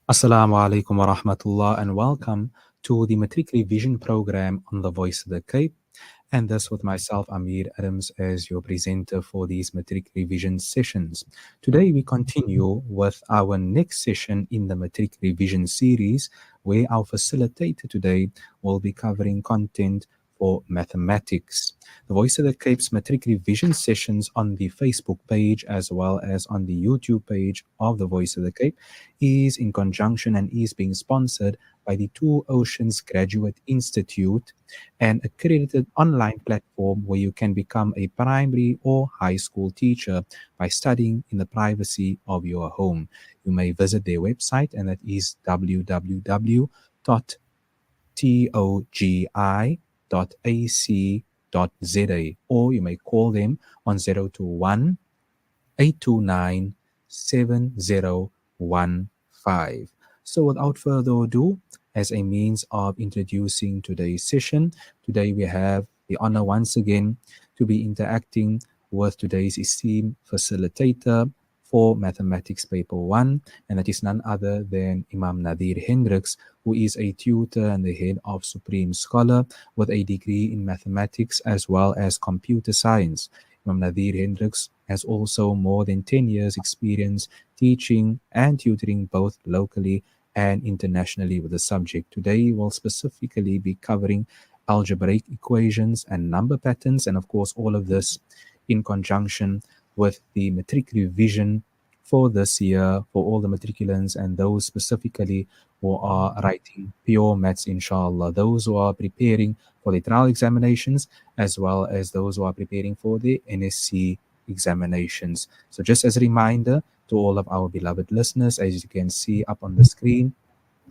Assalamu alaikum wa rahmatullah and welcome to the Matric Revision program on the Voice of the Cape. And this with myself, Amir Adams, as your presenter for these Matric Revision sessions. Today we continue with our next session in the Matric Revision series, where our facilitator today will be covering content for mathematics. The Voice of the Cape's Matric Revision sessions on the Facebook page as well as on the YouTube page of the Voice of the Cape is in conjunction and is being sponsored by the Two Oceans Graduate Institute, an accredited online platform where you can become a primary or high school teacher by studying in the privacy of your home. You may visit their website, and that is www.togi.ac.za, or you may call them on 021 829 7015. So, without further ado, as a means of introducing today's session, today we have the honor once again to be interacting with today's esteemed facilitator for Mathematics Paper 1, and that is none other than Imam Natheer Hendricks, who is a tutor and the head of Supreme Scholar with a degree in mathematics as well as computer science. Imam Natheer Hendricks has also more than 10 years' experience teaching and tutoring both locally and internationally with the subject. Today, we'll specifically be covering algebraic equations and number patterns, and of course, all of this in conjunction with the matric revision for this year for all the matriculants and those specifically who are writing pure maths, inshallah, those who are preparing for the trial examinations as well as those who are preparing for the NSC examinations. So, just as a reminder to all of our beloved listeners, as you can see up on the screen,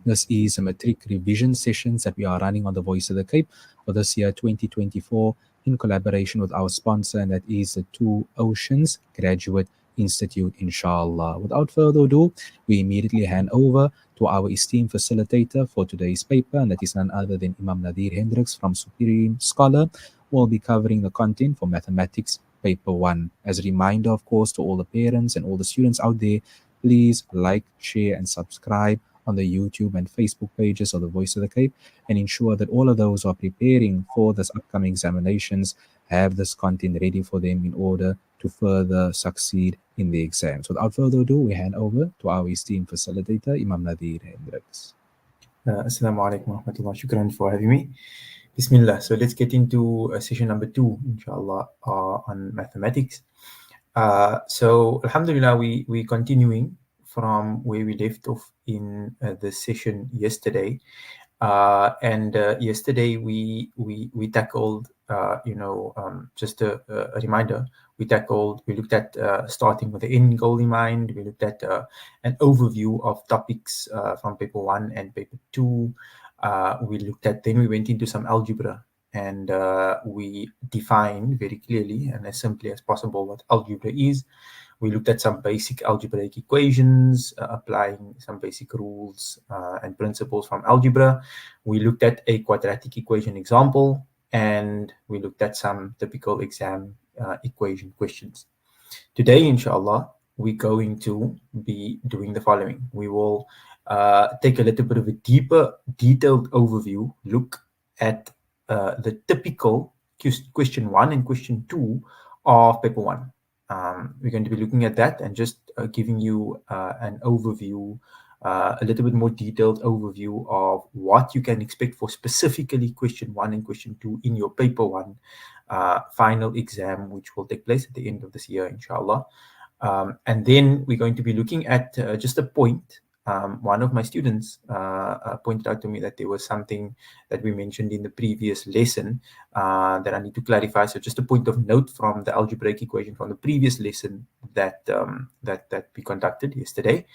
this is a matric revision sessions that we are running on the Voice of the Cape for this year 2024 in collaboration with our sponsor, and that is the Two Oceans Graduate Institute, inshallah. Without further ado, we immediately hand over to our esteemed facilitator for today's paper, and that is none other than Imam Natheer Hendricks from Supreme Scholar, who will be covering the content for Mathematics Paper 1. As a reminder, of course, to all the parents and all the students out there, please like, share, and subscribe on the YouTube and Facebook pages of the Voice of the Cape, and ensure that all of those who are preparing for this upcoming examinations have this content ready for them in order to further succeed in the exams. Without further ado, we hand over to our esteemed facilitator, Imam Natheer Hendricks. Assalamu alaikum wa rahmatullah. Shukran for having me. Bismillah. So let's get into session number 2, inshallah, on mathematics. So alhamdulillah, we're continuing from where we left off in the session yesterday. And yesterday we tackled, just a reminder, we looked at starting with the end goal in mind. We looked at an overview of topics from paper 1 and paper 2. Then we went into some algebra, and we defined very clearly and as simply as possible what algebra is. We looked at some basic algebraic equations, applying some basic rules and principles from algebra. We looked at a quadratic equation example, and we looked at some typical exam equation questions. Today, inshallah, we're going to be doing the following. We will take a little bit of a deeper, detailed overview, look at the typical question 1 and question 2 of paper 1. We're going to be looking at that and just giving you an overview, a little bit more detailed overview of what you can expect for specifically question 1 and question 2 in your paper 1 final exam, which will take place at the end of this year, inshallah. And then we're going to be looking at just a point. One of my students pointed out to me that there was something that we mentioned in the previous lesson that I need to clarify. So just a point of note from the algebraic equation from the previous lesson that we conducted yesterday.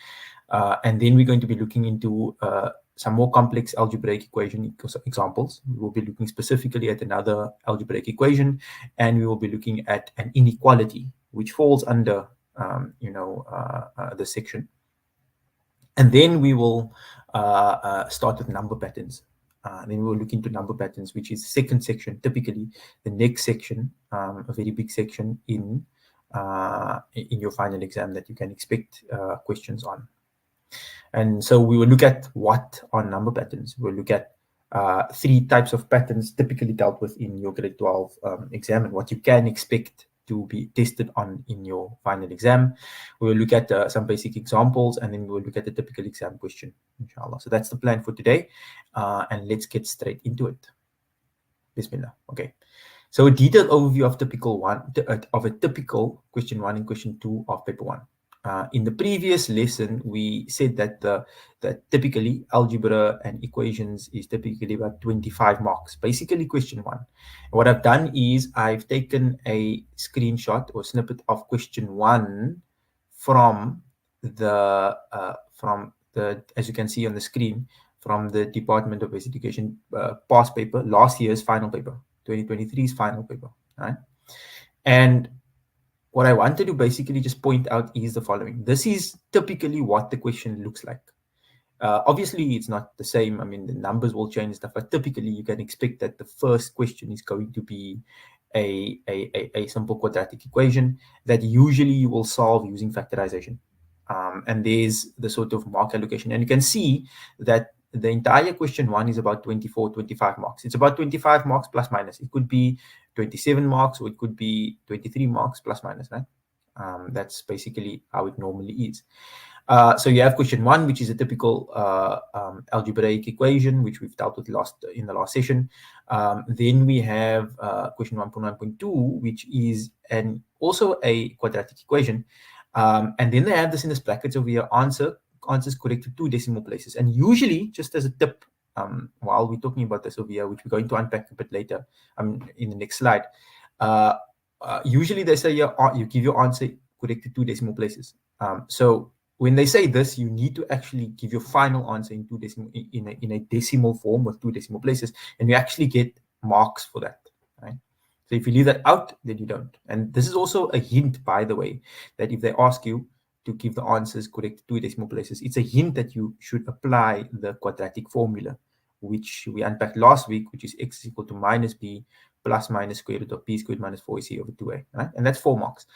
And then we're going to be looking into some more complex algebraic equation examples. We will be looking specifically at another algebraic equation, and we will be looking at an inequality, which falls under the section. And then we will start with number patterns. Then we will look into number patterns, which is the second section, typically the next section, a very big section in your final exam that you can expect questions on. And so we will look at what are number patterns. We'll look at three types of patterns typically dealt with in your grade 12 exam, and what you can expect to be tested on in your final exam. We will look at some basic examples, and then we will look at the typical exam question, inshallah. So that's the plan for today, and let's get straight into it. Bismillah. Okay. So a detailed overview of a typical question 1 and question 2 of paper 1. In the previous lesson, we said that that typically algebra and equations is typically about 25 marks, basically question 1. What I've done is I've taken a screenshot or snippet of question 1 from the as you can see on the screen, from the Department of Basic Education past paper, last year's final paper, 2023's final paper, right? And what I wanted to basically just point out is the following. This is typically what the question looks like. Obviously, it's not the same. I mean, the numbers will change stuff, but typically you can expect that the first question is going to be a simple quadratic equation that usually you will solve using factorization. And there's the sort of mark allocation. And you can see that the entire question 1 is about 24, 25 marks. It's about 25 marks plus minus. It could be 27 marks, or it could be 23 marks plus minus, right? That's basically how it normally is. So you have question 1, which is a typical algebraic equation, which we've dealt with in the last session. Then we have question 1.1.2, which is also a quadratic equation. And then they have this in this brackets over here, answers correct to 2 decimal places. And usually, just as a tip, while we're talking about this over here, which we're going to unpack a bit later in the next slide, usually they say you give your answer correct to 2 decimal places. So when they say this, you need to actually give your final answer in a decimal form with 2 decimal places, and you actually get marks for that, right? So if you leave that out, then you don't. And this is also a hint, by the way, that if they ask you to give the answers correct to 2 decimal places, it's a hint that you should apply the quadratic formula, which we unpacked last week, which is x is equal to minus b plus minus square root of b squared minus 4ac over 2a, right? And that's 4 marks.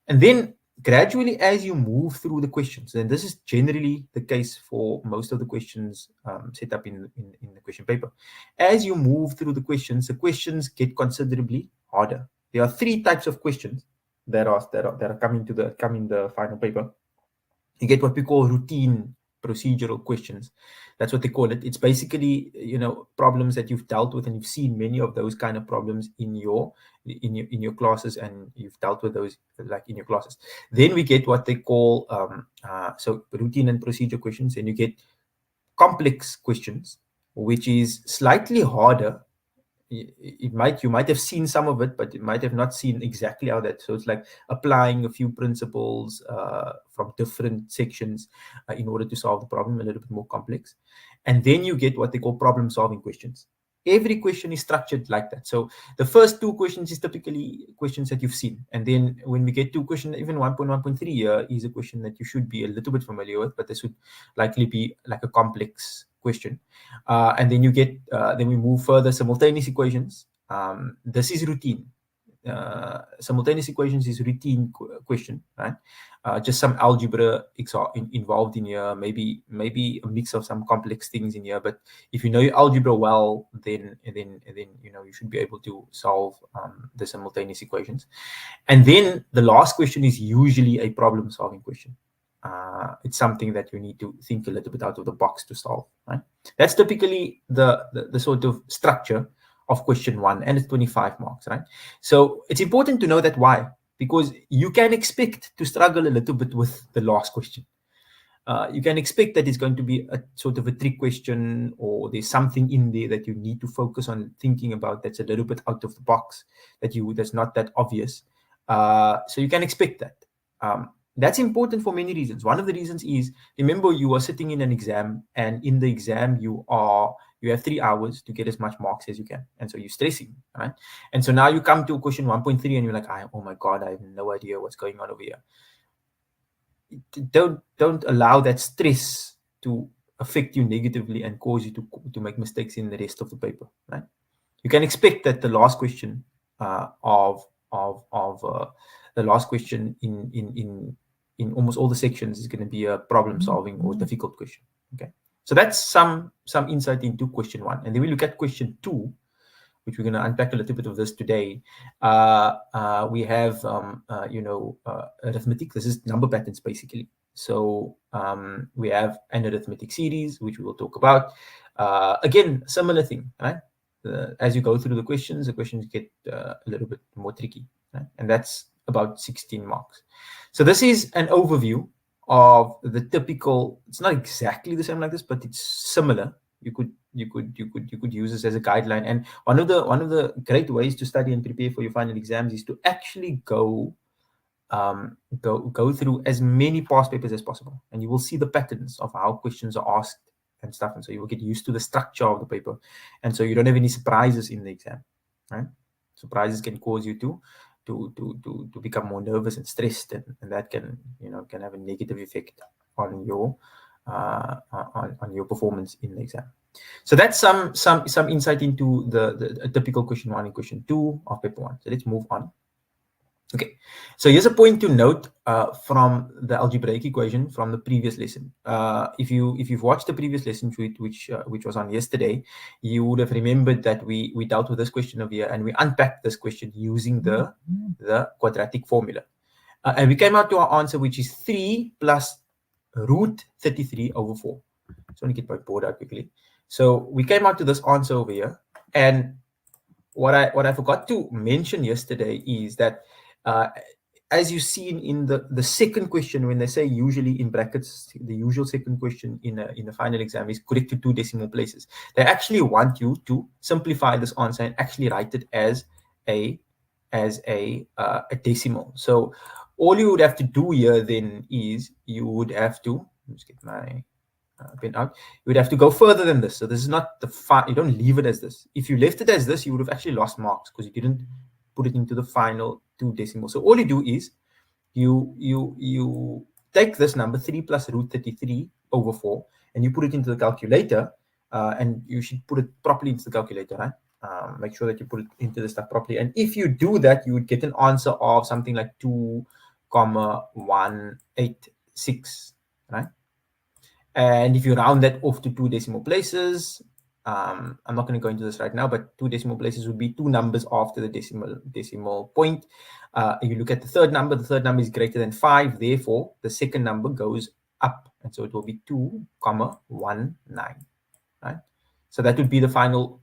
And then gradually, as you move through the questions, and this is generally the case for most of the questions set up in the question paper, as you move through the questions get considerably harder. There are 3 types of questions that are coming in the final paper. You get what we call routine procedural questions. That's what they call it. It's basically, problems that you've dealt with, and you've seen many of those kind of problems in your classes, and you've dealt with those like in your classes. Then we get what they call so routine and procedure questions, and you get complex questions, which is slightly harder. You might have seen some of it, but you might have not seen exactly how that. So it's like applying a few principles from different sections in order to solve the problem, a little bit more complex. And then you get what they call problem solving questions. Every question is structured like that. So the first 2 questions is typically questions that you've seen, and then when we get to question even 1.1.3 here is a question that you should be a little bit familiar with, but this would likely be like a complex question. And then you get then we move further, simultaneous equations. This is routine. Simultaneous equations is routine question, right? Just some algebra involved in here, maybe a mix of some complex things in here. But if you know your algebra well, then you should be able to solve the simultaneous equations. And then the last question is usually a problem solving question. It's something that you need to think a little bit out of the box to solve, right? That's typically the sort of structure of question 1, and it's 25 marks, right? So it's important to know that. Why? Because you can expect to struggle a little bit with the last question. You can expect that it's going to be a sort of a trick question, or there's something in there that you need to focus on thinking about that's a little bit out of the box, that's not that obvious. So you can expect that. That's important for many reasons. One of the reasons is, remember, you are sitting in an exam, and in the exam you have 3 hours to get as much marks as you can, and so you're stressing, right? And so now you come to question 1.3 and you're like, oh my god, I have no idea what's going on over here. Don't allow that stress to affect you negatively and cause you to make mistakes in the rest of the paper, right? You can expect that the last question the last question in in almost all the sections is going to be a problem solving or difficult question. Okay, so that's some insight into question 1, and then we look at question 2, which we're going to unpack a little bit of this today. We have arithmetic. This is number patterns basically. So we have an arithmetic series, which we will talk about. Again, similar thing, right? As you go through the questions get a little bit more tricky, right? And that's about 16 marks. So this is an overview of the typical. It's not exactly the same like this, but it's similar. You could use this as a guideline. And one of the great ways to study and prepare for your final exams is to actually go through as many past papers as possible, and you will see the patterns of how questions are asked and stuff, and so you will get used to the structure of the paper, and so you don't have any surprises in the exam, right? Surprises can cause you to become more nervous and stressed, and that can have a negative effect on your performance in the exam. So that's some insight into the typical question 1 and question 2 of paper 1. So let's move on. Okay, so here's a point to note from the algebraic equation from the previous lesson. If you've watched the previous lesson, which was on yesterday, you would have remembered that we dealt with this question over here, and we unpacked this question using the quadratic formula, and we came out to our answer, which is 3 plus root 33 over 4. So let me get my board out quickly. So we came out to this answer over here, and what I forgot to mention yesterday is that as you see in the second question, when they say usually in brackets, the usual second question in a final exam is correct to 2 decimal places. They actually want you to simplify this answer and actually write it as a decimal. So all you would have to do here then is you would have to, let's get my pen out. You would have to go further than this. So this is not you don't leave it as this. If you left it as this, you would have actually lost marks because you didn't put it into the final 2 decimals. So all you do is you take this number 3 plus root 33 over 4 and you put it into the calculator, and you should put it properly into the calculator, right? Make sure that you put it into the stuff properly, and if you do that, you would get an answer of something like 2,186, right? And if you round that off to 2 decimal places, I'm not going to go into this right now, but 2 decimal places would be 2 numbers after the decimal point. You look at the third number is greater than 5, therefore the second number goes up, and so it will be 2,19, right? So that would be the final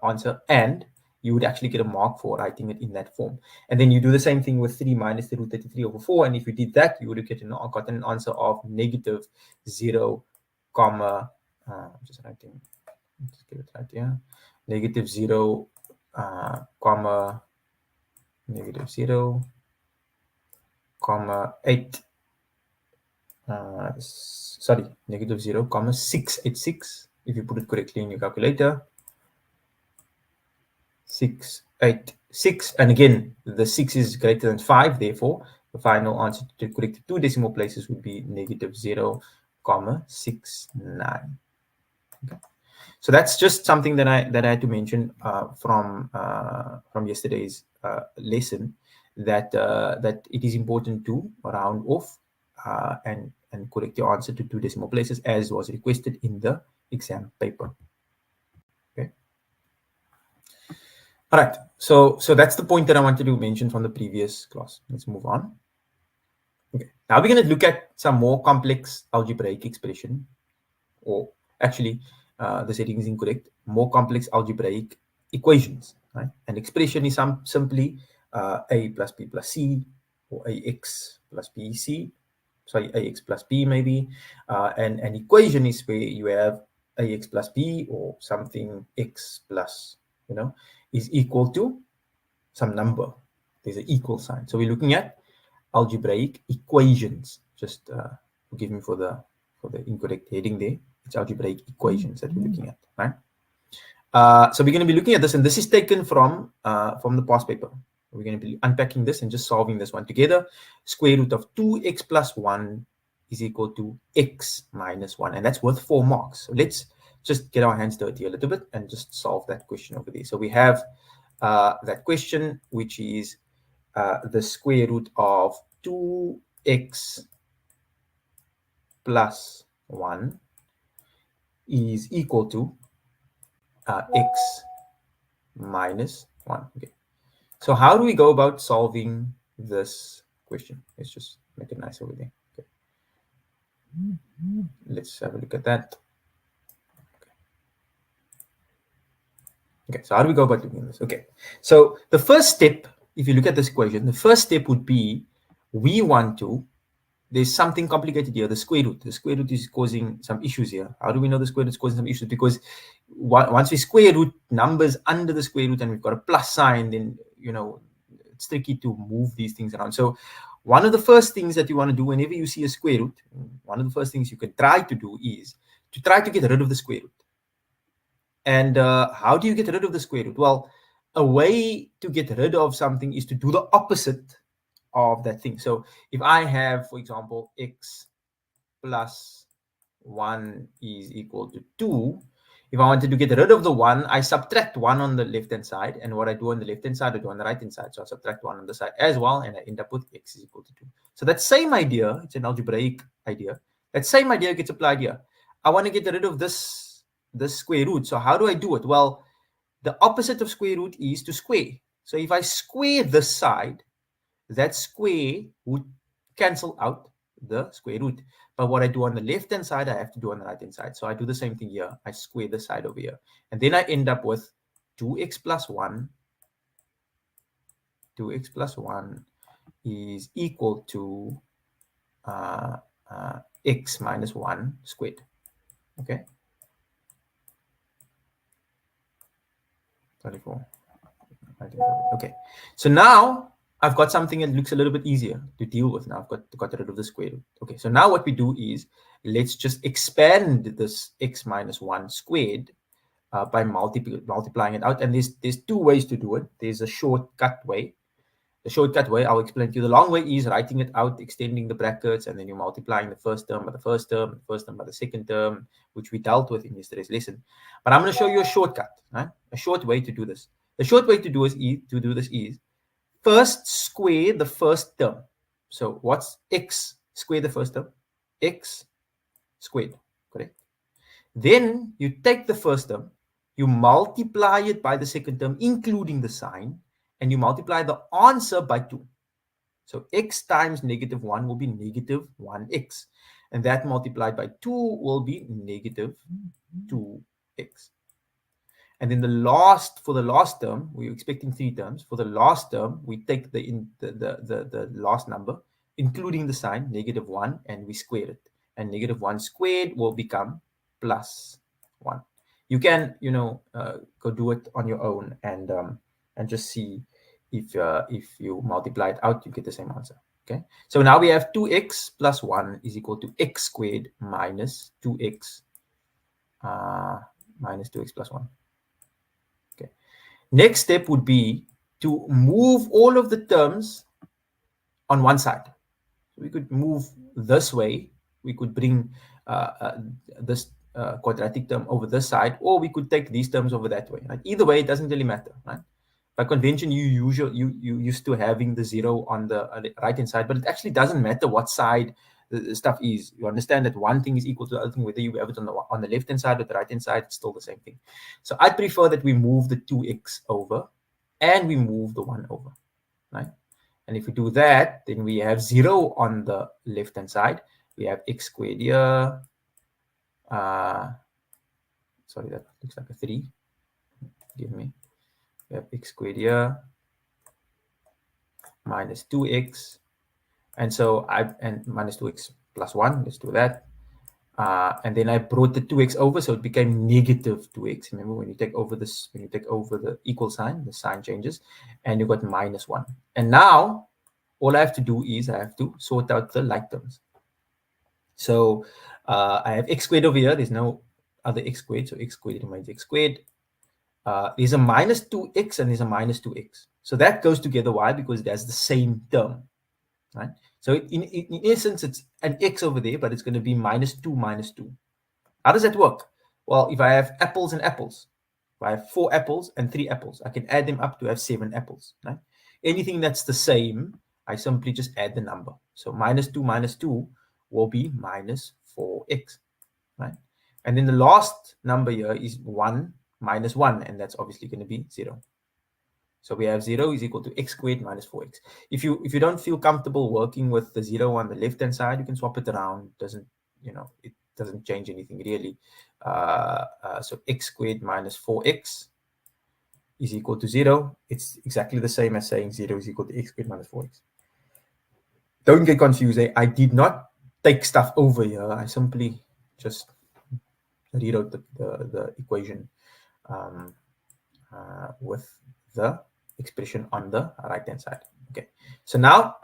answer, and you would actually get a mark for writing it in that form. And then you do the same thing with 3 minus the root 33 over 4, and if you did that, you would have gotten an answer of negative 0, just writing, let's get it right here, negative 0, negative 0, 8, negative 0, 686, if you put it correctly in your calculator. 686, and again the 6 is greater than 5, therefore the final answer to correct 2 decimal places would be negative 0, 69. Okay, so that's just something that I had to mention from yesterday's lesson, that it is important to round off and correct your answer to 2 decimal places as was requested in the exam paper. Okay. All right, so that's the point that I wanted to mention from the previous class. Let's move on. Okay, now we're going to look at some more complex algebraic expression, or actually, the setting is incorrect. More complex algebraic equations. Right? An expression is simply a plus b plus c, or ax plus bc. Sorry, ax plus b maybe. And an equation is where you have ax plus b, or something x plus, is equal to some number. There's an equal sign. So we're looking at algebraic equations. Just forgive me for the incorrect heading there. It's algebraic equations that we're looking at, right? So we're going to be looking at this, and this is taken from the past paper. We're going to be unpacking this and just solving this one together. Square root of 2x plus 1 is equal to x minus 1, and that's worth 4 marks. So let's just get our hands dirty a little bit and just solve that question over there. So we have that question, which is the square root of 2 x plus 1 is equal to x minus 1. Okay. So how do we go about solving this question? Let's just make it nice over there. Okay. Let's have a look at that. Okay, so how do we go about doing this? Okay, so the first step, if you look at this equation, the first step would be we want to, there's something complicated here, the square root. The square root is causing some issues here. How do we know the square root is causing some issues? Because once we square root numbers under the square root and we've got a plus sign, then, you know, it's tricky to move these things around. So one of the first things that you want to do whenever you see a square root, one of the first things you can try to do is to try to get rid of the square root. And how do you get rid of the square root? Well, a way to get rid of something is to do the opposite of that thing. So if I have, for example, x plus 1 is equal to 2, if I wanted to get rid of the 1, I subtract 1 on the left-hand side. And what I do on the left-hand side, I do on the right-hand side. So I subtract 1 on the side as well, and I end up with x is equal to 2. So that same idea, it's an algebraic idea. That same idea gets applied here. I want to get rid of this square root. So how do I do it? Well, the opposite of square root is to square. So if I square this side, that square would cancel out the square root. But what I do on the left-hand side, I have to do on the right-hand side. So I do the same thing here. I square the side over here. And then I end up with 2x plus 1. 2x plus 1 is equal to x minus 1 squared. Okay. 34. Okay. So now I've got something that looks a little bit easier to deal with. Now I've got rid of the square root. Okay, so now what we do is let's just expand this x minus 1 squared by multiplying it out. And there's two ways to do it. There's a shortcut way. The shortcut way, I'll explain to you. The long way is writing it out, extending the brackets, and then you're multiplying the first term by the first term, the first term by the second term, which we dealt with in yesterday's lesson. But I'm going to show you a shortcut, right? A short way to do this. The short way to do this is first square the first term. So what's x? Square the first term. X squared, correct? Then you take the first term, you multiply it by the second term, including the sign, and you multiply the answer by 2. So x times negative 1 will be negative 1x. And that multiplied by 2 will be negative 2x. And then for the last term, we're expecting 3 terms. For the last term, we take the last number, including the sign, negative 1, and we square it. And negative 1 squared will become plus 1. You can, go do it on your own and just see if you multiply it out, you get the same answer. Okay. So now we have 2x plus 1 is equal to x squared minus 2x plus 1. Okay. Next step would be to move all of the terms on one side. So we could move this way. We could bring this quadratic term over this side, or we could take these terms over that way. Right? Either way, it doesn't really matter. Right? By convention, you used to having the 0 on the right-hand side, but it actually doesn't matter what side the stuff is. You understand that one thing is equal to the other thing, whether you have it on the left-hand side or the right-hand side, it's still the same thing. So I prefer that we move the 2x over and we move the 1 over, right? And if we do that, then we have 0 on the left-hand side. We have x squared here. Sorry, that looks like a 3. Give me. We have x squared here minus 2x. And so and minus 2x plus 1. Let's do that. And then I brought the 2x over, so it became negative 2x. Remember, when you take over the equal sign, the sign changes, and you got minus 1. And now, all I have to do is I have to sort out the like terms. So I have x squared over here. There's no other x squared, so x squared remains x squared. There's a minus 2x and there's a minus 2x. So that goes together. Why? Because that's the same term, right? So in essence, it's an x over there, but it's going to be minus 2 minus 2. How does that work? Well, if I have apples and apples, if I have 4 apples and 3 apples, I can add them up to have 7 apples, right? Anything that's the same, I simply just add the number. So minus 2 will be minus 4x, right? And then the last number here is 1 minus 1, and that's obviously going to be 0. So we have 0 is equal to x squared minus 4x. If you don't feel comfortable working with the 0 on the left-hand side, you can swap it around. It doesn't change anything really. So x squared minus 4x is equal to 0. It's exactly the same as saying 0 is equal to x squared minus 4x. Don't get confused. I did not take stuff over here. I simply just rewrote the equation with the expression on the right-hand side. Okay, so now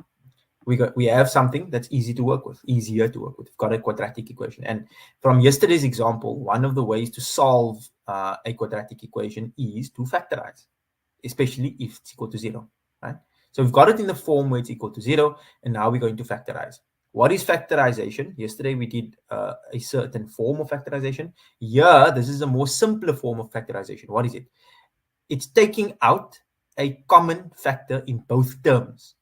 we have something that's easier to work with. We've got a quadratic equation. And from yesterday's example, one of the ways to solve a quadratic equation is to factorize, especially if it's equal to 0, right? So we've got it in the form where it's equal to 0, and now we're going to factorize. What is factorization? Yesterday we did a certain form of factorization. Here, this is a more simpler form of factorization. What is it? It's taking out a common factor in both terms.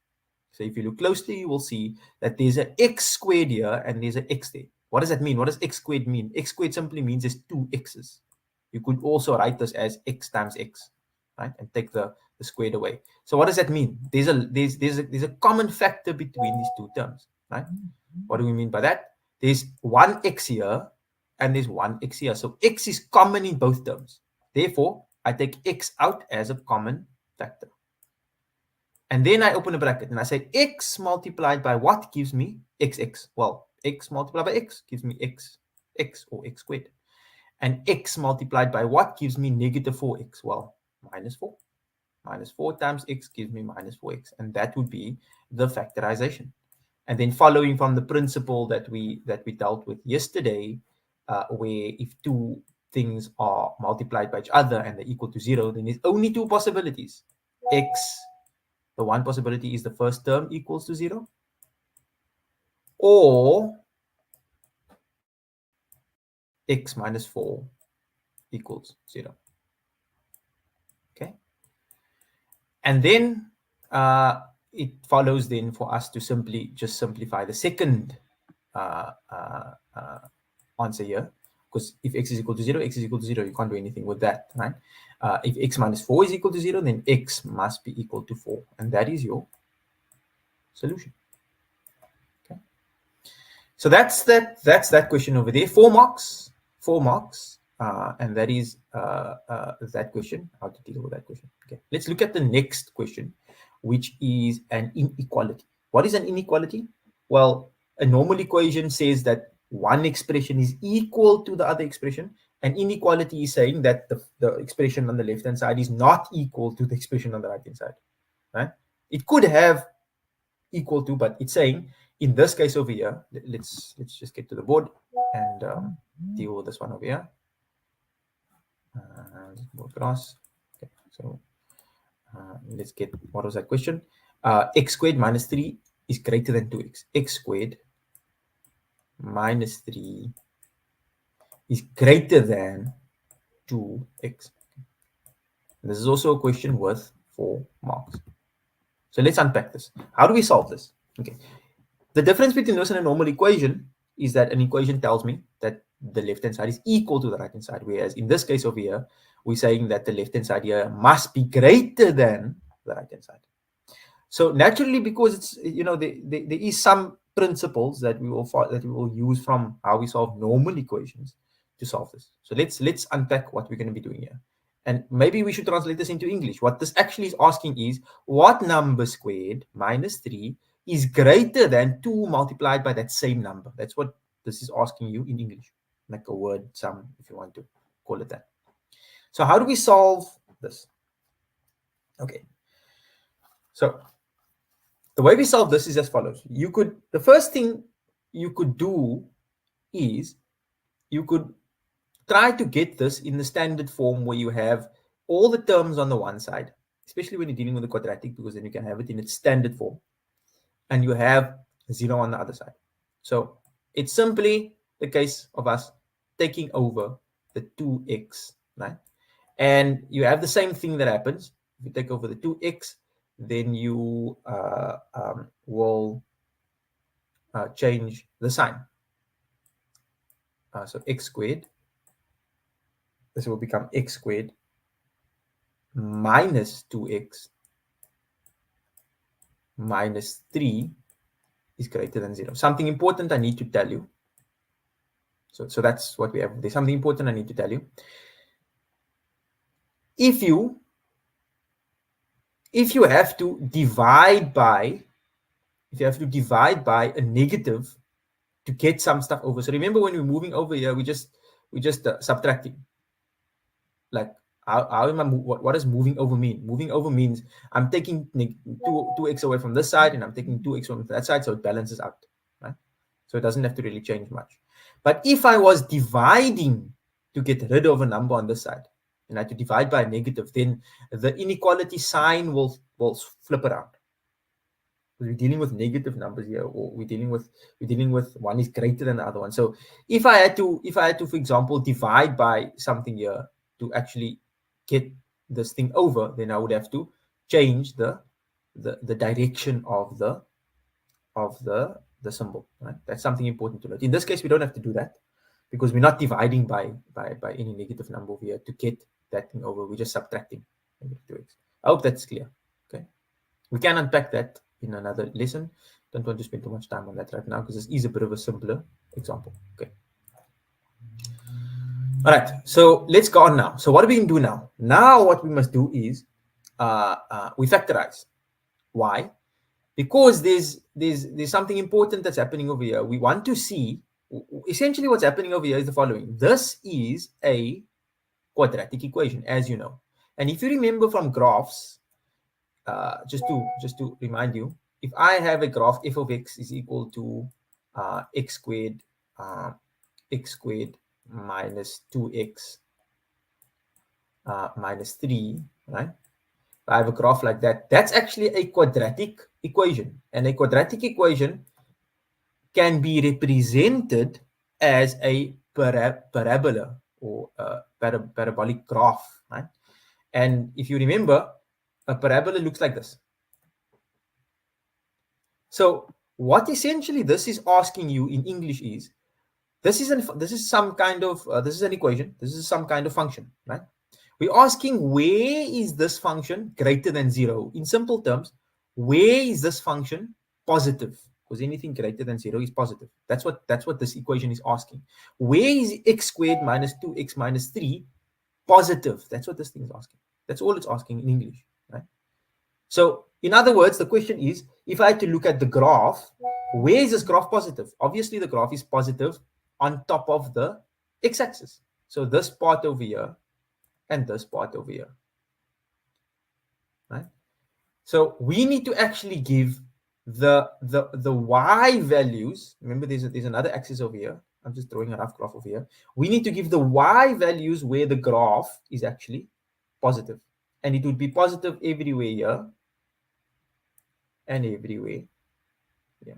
So if you look closely, you will see that there's an x squared here and there's an x there. What does that mean? What does x squared mean? X squared simply means there's two x's. You could also write this as x times x, right? And take the squared away. So what does that mean? There's a common factor between these two terms, right? What do we mean by that? There's one x here and there's one x here. So x is common in both terms. Therefore, I take x out as a common factor. And then I open a bracket and I say x multiplied by what gives me xx? Well, x multiplied by x gives me x or x squared. And x multiplied by what gives me negative 4x? Well, minus 4. Minus 4 times x gives me minus 4x. And that would be the factorization. And then following from the principle that we dealt with yesterday, where if two things are multiplied by each other and they're equal to 0, then there's only two possibilities. The one possibility is the first term equals to 0, or x minus 4 equals 0. Okay. And then it follows then for us to simply just simplify the second answer here, because if x is equal to 0, x is equal to 0, you can't do anything with that, right? If x minus 4 is equal to 0, then x must be equal to 4, and that is your solution. Okay. So that's that question over there. 4 marks, and that is that question. How to deal with that question? Okay, let's look at the next question, which is an inequality. What is an inequality? Well, a normal equation says that one expression is equal to the other expression. An inequality is saying that the expression on the left-hand side is not equal to the expression on the right-hand side, right? It could have equal to, but it's saying in this case over here, let's just get to the board and deal with this one over here. Go across. Okay, so let's get, what was that question? X squared minus 3 is greater than 2x. X squared minus 3 is greater than 2x. This is also a question worth 4 marks. So let's unpack this. How do we solve this? Okay. The difference between this and a normal equation is that an equation tells me that the left-hand side is equal to the right-hand side, whereas in this case over here, we're saying that the left-hand side here must be greater than the right-hand side. So naturally, because it's, there is some principles that we will use from how we solve normal equations to solve this. So let's unpack what we're going to be doing here. And maybe we should translate this into English. What this actually is asking is, what number squared minus 3 is greater than 2 multiplied by that same number? That's what this is asking you in English, like a word sum, if you want to call it that. So how do we solve this? Okay. So the way we solve this is as follows. The first thing you could do is you could try to get this in the standard form where you have all the terms on the one side, especially when you're dealing with the quadratic, because then you can have it in its standard form, and you have 0 on the other side. So it's simply the case of us taking over the 2x, right? And you have the same thing that happens. If you take over the 2x, then you will change the sign. So x squared, this will become x squared minus 2x minus 3 is greater than 0. Something important I need to tell you. So that's what we have. There's something important I need to tell you. If you have to divide by a negative to get some stuff over. So remember, when we're moving over here, we just subtracting. Like, how am I? What does moving over mean? Moving over means I'm taking 2x away from this side, and I'm taking 2x from that side, so it balances out, right? So it doesn't have to really change much. But if I was dividing to get rid of a number on this side, and I had to divide by a negative, then the inequality sign will flip around. We're dealing with negative numbers here, or we're dealing with one is greater than the other one. So if I had to, for example, divide by something here to actually get this thing over, then I would have to change the direction of the symbol, right? That's something important to note. In this case, we don't have to do that because we're not dividing by any negative number over here to get that thing over. We're just subtracting -2x. I hope that's clear. Okay, we can unpack that in another lesson. Don't want to spend too much time on that right now because this is a bit of a simpler example. Okay. All right, so let's go on now. So what do we do now? Now what we must do is we factorize. Why? Because there's something important that's happening over here. We want to see, essentially what's happening over here is the following. This is a quadratic equation, as you know. And if you remember from graphs, just to remind you, if I have a graph f of x is equal to x squared minus 2x minus 3, right? If I have a graph like that, that's actually a quadratic equation. And a quadratic equation can be represented as a parabola or a parabolic graph, right? And if you remember, a parabola looks like this. So what essentially this is asking you in English is, this is some kind of this is an equation. This is some kind of function, right? We're asking, where is this function greater than 0? In simple terms, where is this function positive? Because anything greater than 0 is positive. That's what this equation is asking. Where is x squared minus 2x minus 3 positive? That's what this thing is asking. That's all it's asking in English, right? So in other words, the question is, if I had to look at the graph, where is this graph positive? Obviously, the graph is positive on top of the x-axis. So this part over here and this part over here, right? So we need to actually give the y values. Remember, there's another axis over here. I'm just throwing a rough graph over here. We need to give the y values where the graph is actually positive, and it would be positive everywhere here and everywhere. Yeah,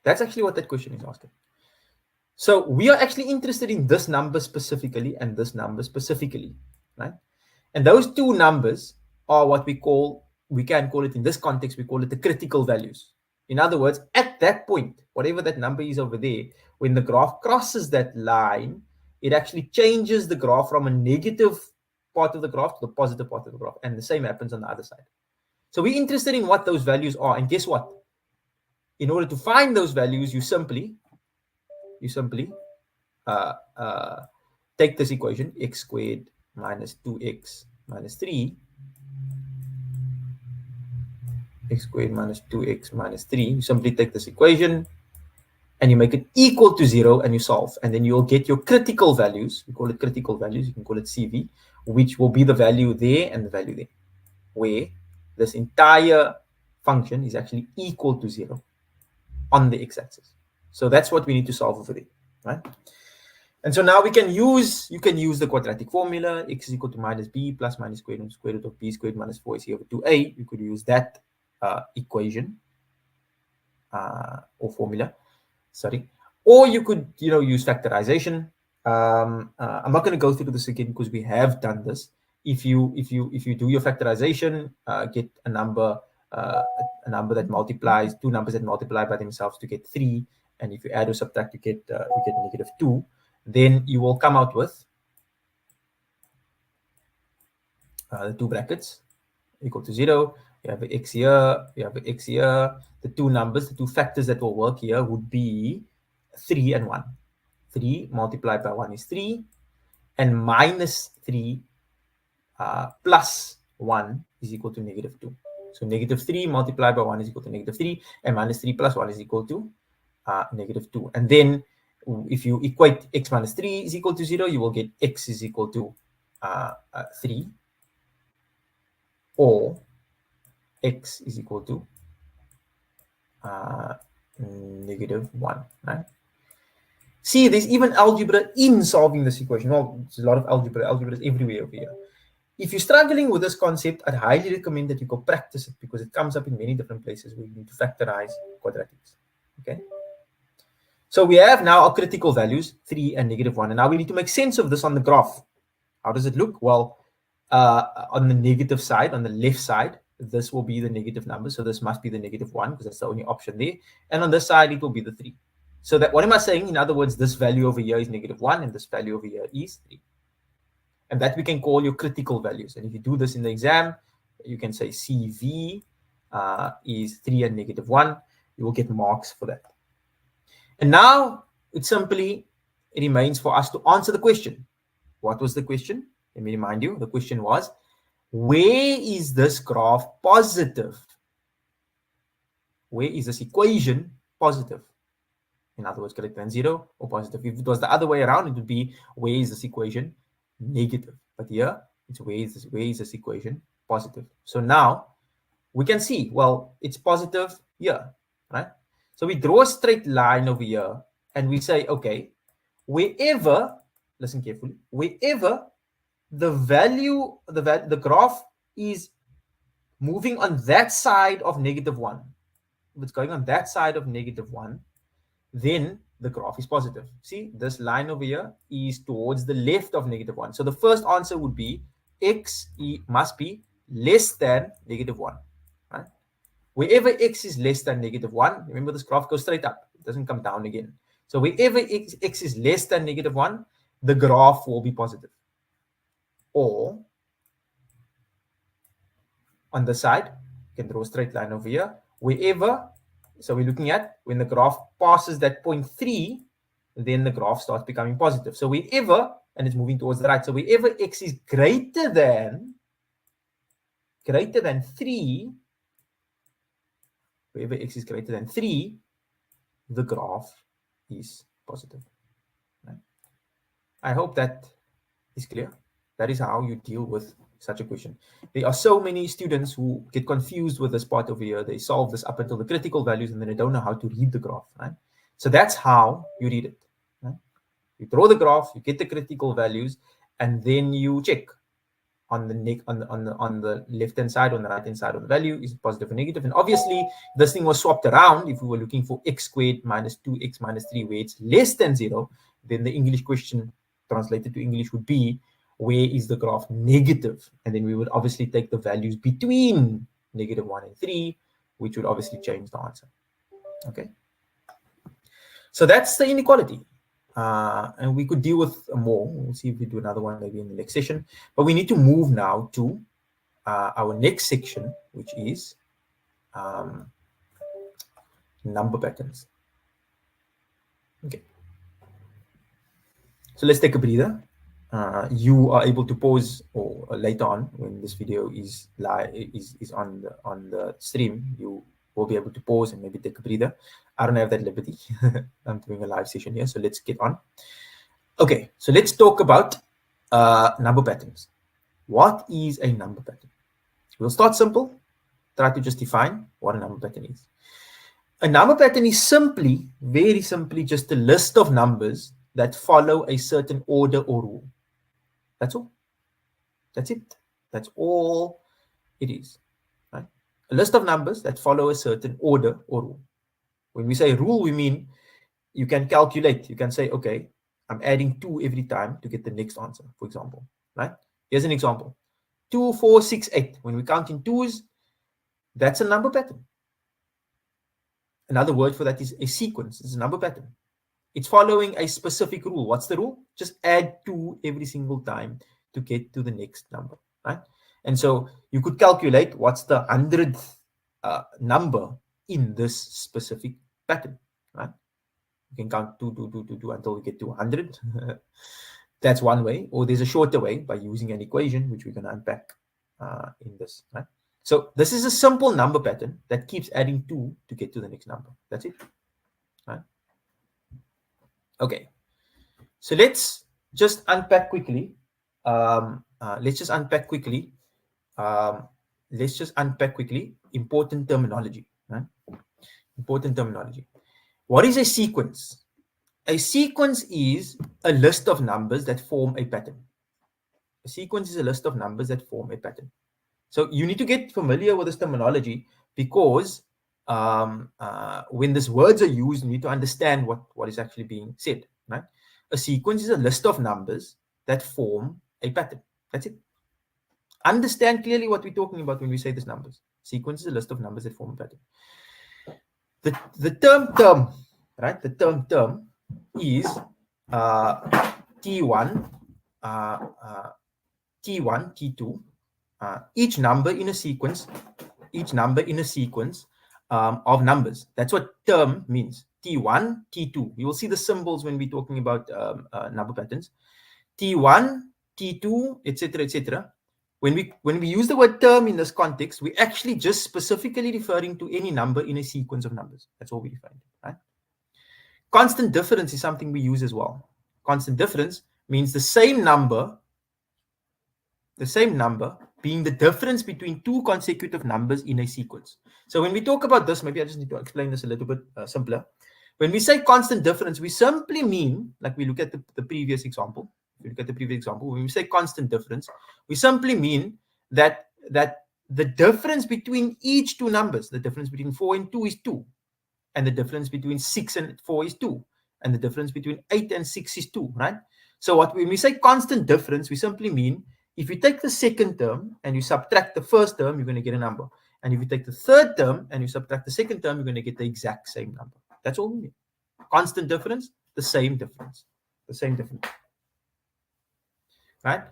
that's actually what that question is asking. So we are actually interested in this number specifically and this number specifically, right? And those two numbers are what we can call it in this context, we call it the critical values. In other words, at that point, whatever that number is over there, when the graph crosses that line, it actually changes the graph from a negative part of the graph to the positive part of the graph. And the same happens on the other side. So we're interested in what those values are. And guess what? In order to find those values, you simply take this equation, x squared minus 2x minus 3, x squared minus 2x minus 3. You simply take this equation and you make it equal to 0 and you solve. And then you'll get your critical values. We call it critical values. You can call it CV, which will be the value there and the value there, where this entire function is actually equal to 0 on the x-axis. So that's what we need to solve over there, right? And so now you can use the quadratic formula, x is equal to minus b plus minus square root of b squared minus 4ac over 2a. You could use that equation or formula, sorry. Or you could, use factorization. I'm not going to go through this again because we have done this. If you do your factorization, get a number a number that multiplies, two numbers that multiply by themselves to get 3, and if you add or subtract, you get -2, then you will come out with the two brackets equal to 0. You have an x here, you have an x here. The two numbers, the two factors that will work here would be 3 and 1. 3 multiplied by 1 is 3, and -3 plus 1 is equal to -2. So -3 multiplied by 1 is equal to -3, and -3 plus 1 is equal to -2. And then if you equate x minus 3 is equal to 0, you will get x is equal to 3, or x is equal to -1, right? See, there's even algebra in solving this equation. Well, there's a lot of algebra. Algebra is everywhere over here. If you're struggling with this concept, I'd highly recommend that you go practice it, because it comes up in many different places where you need to factorize quadratics. Okay. So we have now our critical values, 3 and -1. And now we need to make sense of this on the graph. How does it look? Well, on the negative side, on the left side, this will be the negative number. So this must be the -1, because that's the only option there. And on this side, it will be the 3. So that, what am I saying? In other words, this value over here is -1, and this value over here is 3. And that we can call your critical values. And if you do this in the exam, you can say CV is 3 and -1. You will get marks for that. And now it simply remains for us to answer the question. What was the question? Let me remind you. The question was, where is this graph positive? Where is this equation positive? In other words, greater than 0 or positive. If it was the other way around, it would be, where is this equation negative? But here, it's where is this equation positive? So now we can see, well, it's positive here, right? So we draw a straight line over here, and we say, okay, wherever, listen carefully, wherever the value, the graph is moving on that side of -1, if it's going on that side of -1, then the graph is positive. See, this line over here is towards the left of -1. So the first answer would be x must be less than -1, right? Wherever x is less than -1, remember this graph goes straight up. It doesn't come down again. So wherever x is less than -1, the graph will be positive. Or on the side, you can draw a straight line over here. Wherever, so we're looking at when the graph passes that point 3, then the graph starts becoming positive. So wherever, and it's moving towards the right, so wherever x is greater than 3, wherever x is greater than 3, the graph is positive. Right? I hope that is clear. That is how you deal with such a question. There are so many students who get confused with this part over here. They solve this up until the critical values, and then they don't know how to read the graph, right? So that's how you read it. Right? You draw the graph, you get the critical values, and then you check on the left hand side, on the right hand side of the value, is it positive or negative? And obviously, this thing was swapped around. If we were looking for x squared minus 2x minus 3, where it's less than 0, then the English question translated to English would be, where is the graph negative? And then we would obviously take the values between -1 and 3, which would obviously change the answer. Okay. So that's the inequality. And we could deal with more. We'll see if we do another one maybe in the next session. But we need to move now to our next section, which is number patterns. Okay. So let's take a breather. You are able to pause, or later on when this video is live, is on the stream, you will be able to pause and maybe take a breather. I don't have that liberty. I'm doing a live session here, so let's get on. Okay, so let's talk about number patterns. What is a number pattern? We'll start simple. Try to just define what a number pattern is. A number pattern is simply, very simply, just a list of numbers that follow a certain order or rule. That's all. That's it. That's all it is. Right? A list of numbers that follow a certain order or rule. When we say rule, we mean you can calculate. You can say, okay, I'm adding 2 every time to get the next answer, for example. Right? Here's an example. 2, 4, 6, 8. When we count in twos, That's a number pattern. Another word for that is a sequence. It's a number pattern. It's following a specific rule. What's the rule? Just add 2 every single time to get to the next number, right? And so you could calculate what's the 100th number in this specific pattern, right? You can count 2, 2, 2, 2, 2 until we get to 100. That's one way. Or there's a shorter way by using an equation, which we're going to unpack in this, right? So this is a simple number pattern that keeps adding 2 to get to the next number. That's it, right? Okay. So let's just unpack quickly. Let's just unpack quickly important terminology, right? Important terminology. What is a sequence? A sequence is a list of numbers that form a pattern. A sequence is a list of numbers that form a pattern. So you need to get familiar with this terminology, because when these words are used, you need to understand what is actually being said, right? A sequence is a list of numbers that form a pattern. That's it. Understand clearly what we're talking about when we say these numbers. Sequence is a list of numbers that form a pattern. The term, right? The term is T1, T2. Each number in a sequence of numbers. That's what term means. T1, T2. You will see the symbols when we're talking about number patterns. T1, T2, etc., etc. When we use the word term in this context, we're actually just specifically referring to any number in a sequence of numbers. That's all we define, right? Constant difference is something we use as well. Constant difference means the same number being the difference between 2 consecutive numbers in a sequence. So when we talk about this, maybe I just need to explain this a little bit simpler. When we say constant difference, we simply mean, like we look at the previous example. If you look at the previous example, when we say constant difference, we simply mean that the difference between each 2 numbers, the difference between 4 and 2 is 2, and the difference between 6 and 4 is 2, and the difference between 8 and 6 is 2, right? So when we say constant difference, we simply mean if you take the second term and you subtract the first term, you're going to get a number. And if you take the third term and you subtract the second term, you're going to get the exact same number. That's all we mean. Constant difference, the same difference. The same difference. Right?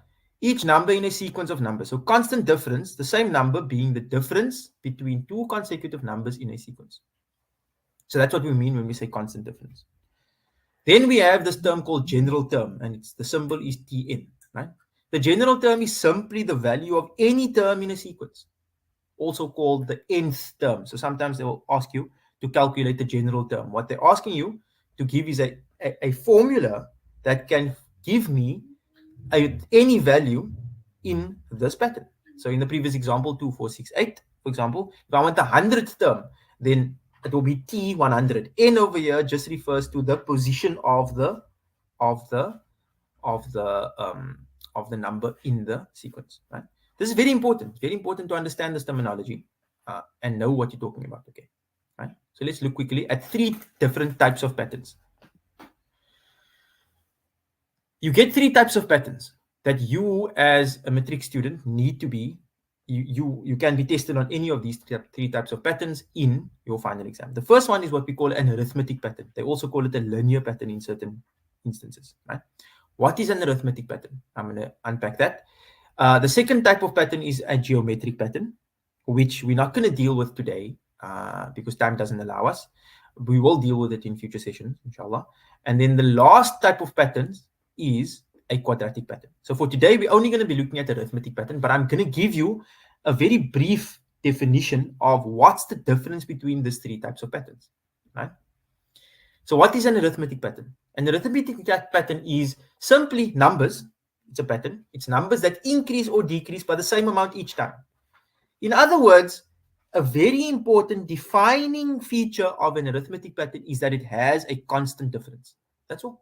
Each number in a sequence of numbers. So constant difference, the same number being the difference between 2 consecutive numbers in a sequence. So that's what we mean when we say constant difference. Then we have this term called general term, and the symbol is Tn, right? The general term is simply the value of any term in a sequence, also called the nth term. So sometimes they will ask you to calculate the general term. What they're asking you to give is a formula that can give me any value in this pattern. So in the previous example, 2, 4, 6, 8, for example, if I want the 100th term, then it will be T100. N over here just refers to the position of the number in the sequence. Right? This is very important to understand this terminology and know what you're talking about. Okay, right? So let's look quickly at 3 different types of patterns. You get 3 types of patterns that you, as a Matric student, need to be. You can be tested on any of these 3 types of patterns in your final exam. The first one is what we call an arithmetic pattern. They also call it a linear pattern in certain instances. Right? What is an arithmetic pattern? I'm going to unpack that. The second type of pattern is a geometric pattern, which we're not going to deal with today because time doesn't allow us. We will deal with it in future sessions, inshallah. And then the last type of patterns is a quadratic pattern. So for today, we're only going to be looking at the arithmetic pattern, but I'm going to give you a very brief definition of what's the difference between these 3 types of patterns. Right? So what is an arithmetic pattern? An arithmetic pattern is simply numbers. It's a pattern. It's numbers that increase or decrease by the same amount each time. In other words, a very important defining feature of an arithmetic pattern is that it has a constant difference. That's all.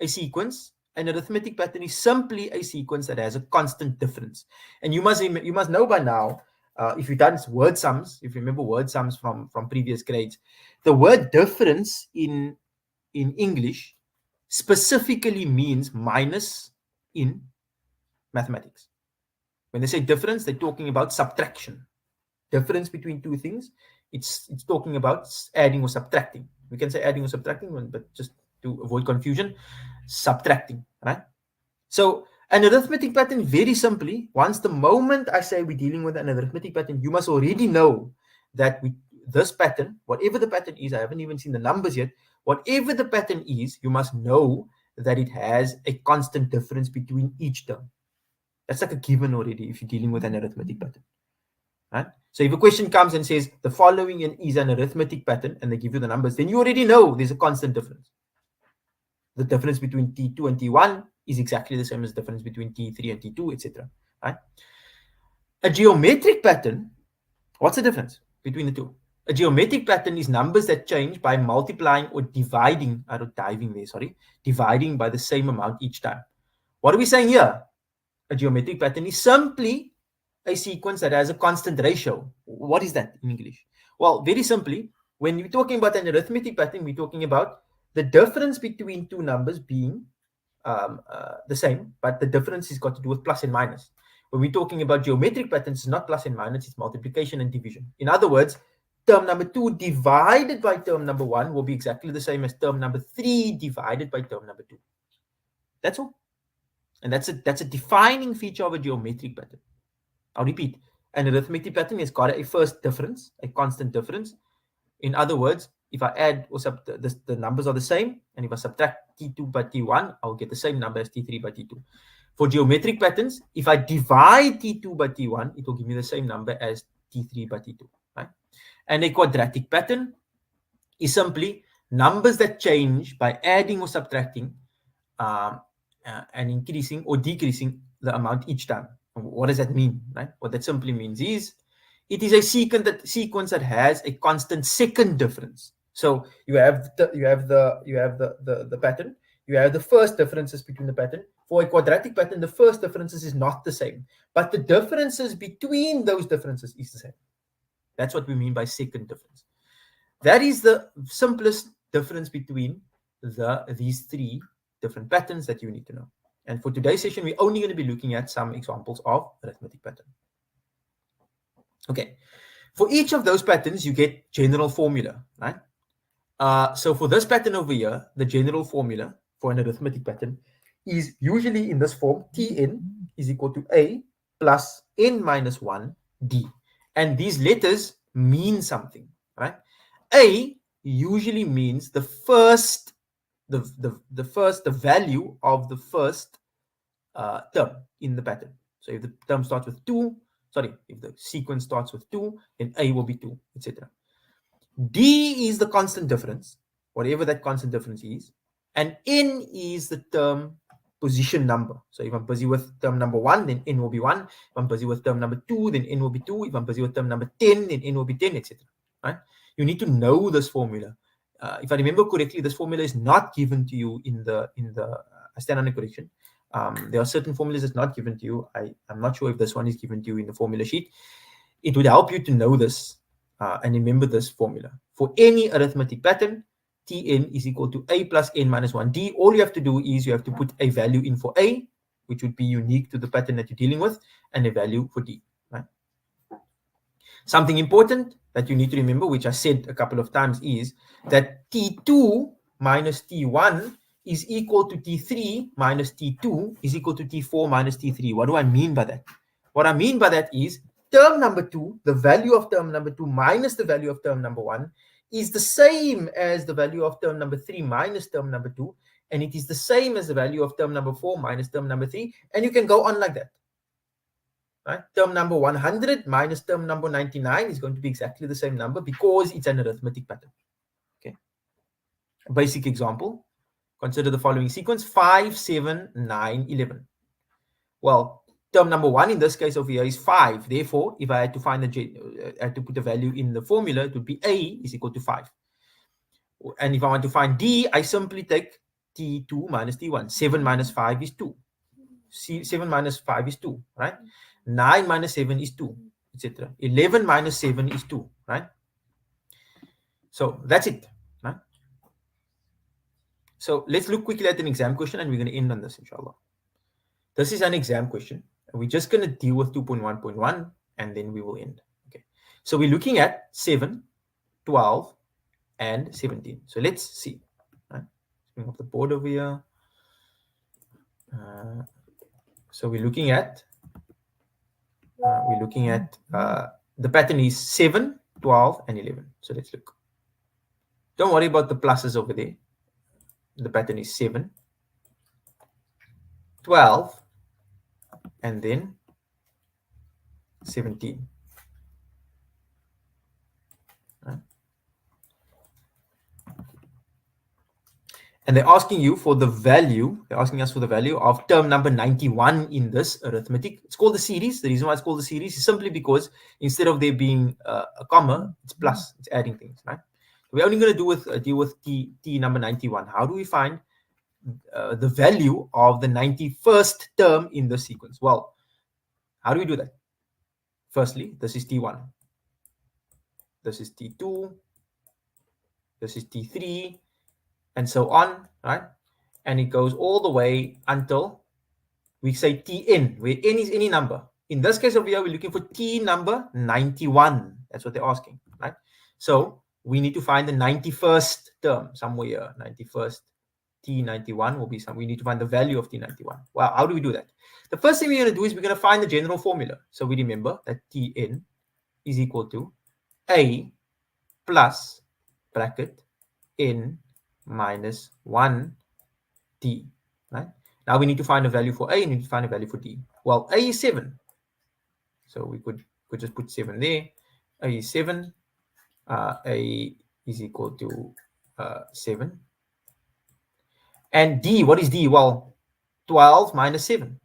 A sequence, an arithmetic pattern is simply a sequence that has a constant difference. And you must know by now, if you've done word sums, if you remember word sums from previous grades, the word difference in English specifically means minus in mathematics. When they say difference, they're talking about subtraction. difference between two things, it's talking about adding or subtracting. We can say adding or subtracting, but just to avoid confusion, subtracting, right? So an arithmetic pattern, very simply, once the moment I say we're dealing with an arithmetic pattern, you must already know that this pattern, whatever the pattern is, I haven't even seen the numbers yet, whatever the pattern is, you must know that it has a constant difference between each term. That's like a given already if you're dealing with an arithmetic pattern. Right? So if a question comes and says the following is an arithmetic pattern and they give you the numbers, then you already know there's a constant difference. The difference between T2 and T1 is exactly the same as the difference between T3 and T2, etc. Right? A geometric pattern, what's the difference between the two? A geometric pattern is numbers that change by multiplying or dividing, dividing by the same amount each time. What are we saying here? A geometric pattern is simply a sequence that has a constant ratio. What is that in English? Well, very simply, when we're talking about an arithmetic pattern, we're talking about the difference between two numbers being the same, but the difference has got to do with plus and minus. When we're talking about geometric patterns, it's not plus and minus, it's multiplication and division. In other words, term number 2 divided by term number 1 will be exactly the same as term number 3 divided by term number 2. That's all. And that's a defining feature of a geometric pattern. I'll repeat. An arithmetic pattern has got a first difference, a constant difference. In other words, if I add or the numbers are the same, and if I subtract T2 by T1, I'll get the same number as T3 by T2. For geometric patterns, if I divide T2 by T1, it will give me the same number as T3 by T2. Right? And a quadratic pattern is simply numbers that change by adding or subtracting and increasing or decreasing the amount each time. What does that mean? Right? What that simply means is it is a sequence that has a constant second difference. So you have the pattern. You have the first differences between the pattern. For a quadratic pattern, the first differences is not the same, but the differences between those differences is the same. That's what we mean by second difference. That is the simplest difference between these three different patterns that you need to know. And for today's session, we're only going to be looking at some examples of arithmetic pattern. Okay, for each of those patterns, you get general formula, right? So for this pattern over here, the general formula for an arithmetic pattern is usually in this form: Tn is equal to A plus n minus 1 D. And these letters mean something, right? A usually means the first, the value of the first term in the pattern. So if the term starts with 2, if the sequence starts with 2, then A will be 2, etc. D is the constant difference, whatever that constant difference is, and N is the term position number. So if I'm busy with term number 1, then N will be 1. If I'm busy with term number 2, then N will be 2. If I'm busy with term number 10, then N will be 10, etc. Right? You need to know this formula. If I remember correctly, this formula is not given to you in the I stand on a correction. There are certain formulas that's not given to you. I'm not sure if this one is given to you in the formula sheet. It would help you to know this and remember this formula. For any arithmetic pattern, Tn is equal to A plus n minus 1D. All you have to do is you have to put a value in for A, which would be unique to the pattern that you're dealing with, and a value for D. Right? Something important that you need to remember, which I said a couple of times, is that T2 minus T1 is equal to T3 minus T2 is equal to T4 minus T3. What do I mean by that? What I mean by that is term number 2, the value of term number 2 minus the value of term number 1 is the same as the value of term number 3 minus term number 2, and it is the same as the value of term number 4 minus term number 3, and you can go on like that. Right? Term number 100 minus term number 99 is going to be exactly the same number because it's an arithmetic pattern. Okay. A basic example. Consider the following sequence: 5, 7, 9, 11. Well, term number 1 in this case over here is 5. Therefore, if I had to find I had to put a value in the formula, it would be A is equal to 5. And if I want to find D, I simply take T2 minus T1. 7 minus 5 is 2. 7 minus 5 is 2, right? 9 minus 7 is 2, etc. 11 minus 7 is 2, right? So that's it, right? So let's look quickly at an exam question and we're going to end on this, inshallah. This is an exam question. We're just going to deal with 2.1.1 and then we will end. Okay. So we're looking at 7, 12, and 17. So let's see. Right? Bring up the board over here. So we're looking at the pattern is 7, 12, and 11. So let's look. Don't worry about the pluses over there. The pattern is 7, 12, and then 17. Right? And they're asking you for the value. They're asking us for the value of term number 91 in this arithmetic. It's called the series. The reason why it's called the series is simply because instead of there being a comma, it's plus. It's adding things, right? We're only going to deal with t number 91. How do we find the value of the 91st term in the sequence? Well, how do we do that? Firstly, this is T1. This is T2. This is T3. And so on, right? And it goes all the way until we say Tn, where n is any number. In this case over here, we're looking for T number 91. That's what they're asking, right? So we need to find the 91st term somewhere here. 91st T91 will be some. We need to find the value of T91. Well, how do we do that? The first thing we're going to do is we're going to find the general formula. So we remember that Tn is equal to A plus bracket n minus 1 t, right? Now we need to find a value for A and we need to find a value for D. Well, A is 7. So we could just put 7 there. A is 7. A is equal to 7. And D, what is D? Well, 12 minus 7.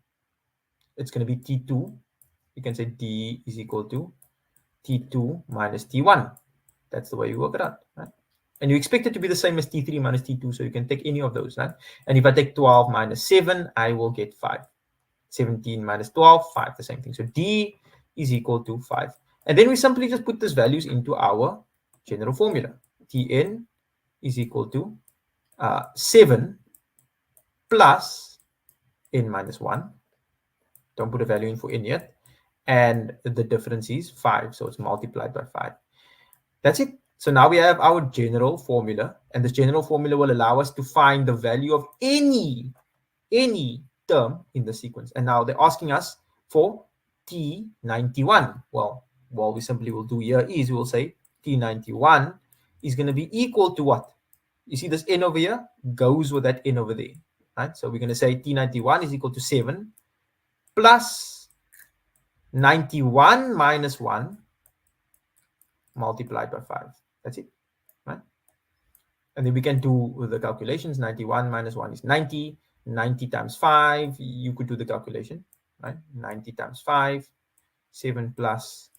It's going to be T2. You can say D is equal to T2 minus T1. That's the way you work it out, right? And you expect it to be the same as T3 minus T2, so you can take any of those, right? And if I take 12 minus 7, I will get 5. 17 minus 12, 5, the same thing. So D is equal to 5. And then we simply just put these values into our general formula. Tn is equal to 7 plus n minus 1. Don't put a value in for n yet. And the difference is 5, so it's multiplied by 5. That's it. So now we have our general formula, and this general formula will allow us to find the value of any term in the sequence. And now they're asking us for T91. Well, what we simply will do here is we'll say T91 is going to be equal to what? You see this n over here goes with that n over there, right? So we're going to say T91 is equal to 7 plus 91 minus 1 multiplied by 5. That's it, right? And then we can do the calculations. 91 minus 1 is 90. 90 times 5, you could do the calculation, right? 90 times 5, 7 plus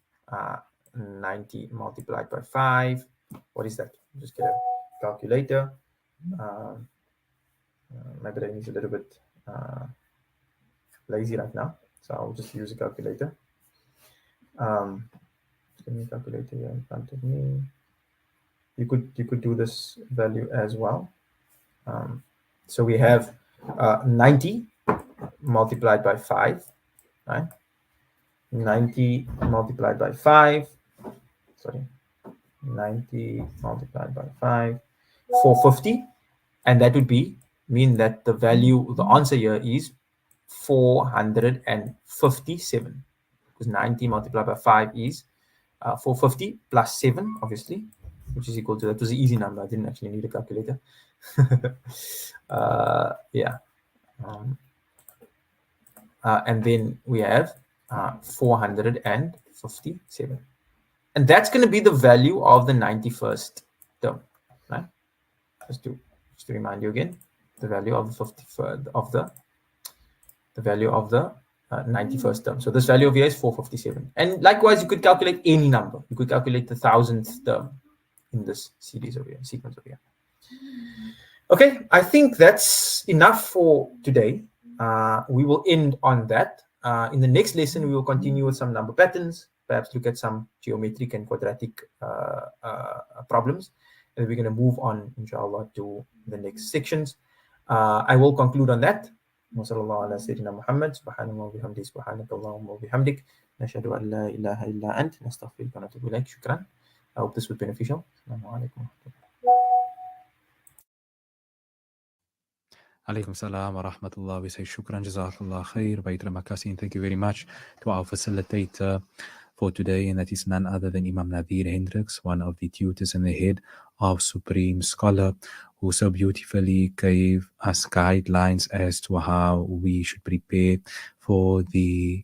90 multiplied by 5. What is that? Just get a calculator. My brain is a little bit lazy right now, so I'll just use a calculator. Give me a calculator here in front of me. You could do this value as well. So we have 90 multiplied by 5, right? 90 multiplied by 5. Sorry, 90 multiplied by 5, 450, and that would mean that the value, the answer here is 457, because 90 multiplied by 5 is 450 plus 7, obviously, which is equal to, that was an easy number. I didn't actually need a calculator. Yeah. And then we have 457. And that's going to be the value of the 91st term, right? Just to remind you again, the value of the 53rd of the value of the 91st term. So this value over here is 457. And likewise, you could calculate any number. You could calculate the 1000th term in this series over here, sequence over here. Okay, I think that's enough for today. We will end on that. In the next lesson, we will continue with some number patterns, perhaps look at some geometric and quadratic problems. And we're going to move on, inshallah, to the next sections. I will conclude on that. وصلى الله على سيدنا محمد سبحانه وبحمده سبحانك اللهم وبحمدك نشهد أن لا إله إلا أنت نستغفرك ونتوب إليك. شكرا. I hope this was beneficial. السلام عليكم. Alaikum salam wa rahmatullah. We say shukran, jazakallah khair, Baitra Makasi, thank you very much to our facilitator for today, and that is none other than Imam Natheer Hendricks, one of the tutors and the head of Supreme Scholar, who so beautifully gave us guidelines as to how we should prepare for the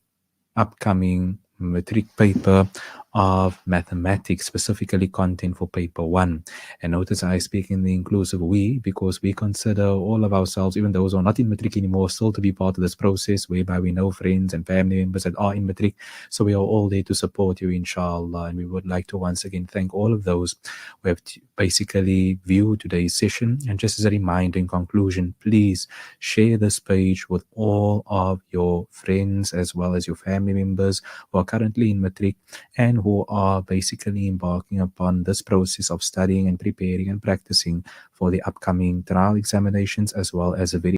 upcoming matric paper of mathematics, specifically content for paper one. And notice I speak in the inclusive we because we consider all of ourselves, even those who are not in matric anymore, still to be part of this process, whereby we know friends and family members that are in matric. So we are all there to support you, inshallah. And we would like to once again thank all of those who have basically viewed today's session. And just as a reminder in conclusion, please share this page with all of your friends as well as your family members who are currently in matric and who are basically embarking upon this process of studying and preparing and practicing for the upcoming trial examinations, as well as a very